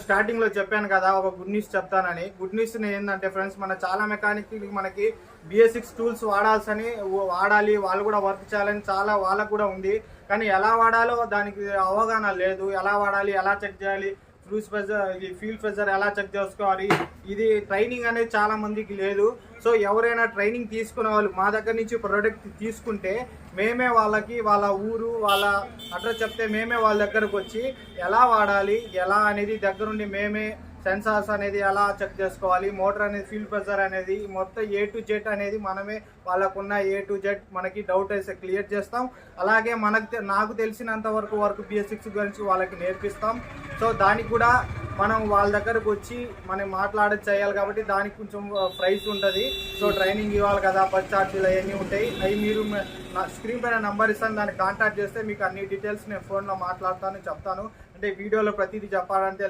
Starting లో చెప్పాను కదా ఒక గుడ్ న్యూస్ చెప్తానని. గుడ్ న్యూస్ ఏంటంటే ఫ్రెండ్స్, మన చాలా మెకానిక్ మనకి BS6 టూల్స్ వాడాలి, వాళ్ళు కూడా వర్క్ చేయాలని చాలా వాళ్ళకు కూడా ఉంది. కానీ ఎలా వాడాలో దానికి అవగాహన లేదు. ఎలా వాడాలి, ఎలా చెక్ చేయాలి, ఫ్యూల్ ప్రెజర్ ఎలా చెక్ చేసుకోవాలి, ఇది ట్రైనింగ్ అనేది చాలా మందికి లేదు. సో ఎవరైనా ట్రైనింగ్ తీసుకునే వాళ్ళు మా దగ్గర నుంచి ప్రోడక్ట్ తీసుకుంటే మేమే వాళ్ళకి వాళ్ళ ఊరు వాళ్ళ అడ్రస్ చెప్తే మేమే వాళ్ళ దగ్గరకు వచ్చి ఎలా వాడాలి ఎలా అనేది దగ్గరుండి మేమే సెన్సార్స్ అనేది ఎలా చెక్ చేసుకోవాలి, మోటార్ అనేది ఫ్యూల్ ప్రెజర్ అనేది మొత్తం A to Z అనేది మనమే వాళ్ళకున్న A to Z మనకి డౌట్ అయితే క్లియర్ చేస్తాం. అలాగే నాకు తెలిసినంత వరకు BS6 గురించి వాళ్ళకి నేర్పిస్తాం. సో దానికి కూడా మనం వాళ్ళ దగ్గరకు వచ్చి మనం మాట్లాడి చేయాలి కాబట్టి దానికి కొంచెం ప్రైస్ ఉంటుంది. సో ట్రైనింగ్ ఇవ్వాలి కదా, బస్ ఛార్జీలు అవన్నీ ఉంటాయి. అవి మీరు స్క్రీన్ పైన నంబర్ ఇస్తాను, దాన్ని కాంటాక్ట్ చేస్తే మీకు అన్ని డీటెయిల్స్ నేను ఫోన్లో మాట్లాడతాను చెప్తాను. అంటే వీడియోలో ప్రతిదీ చెప్పాలంటే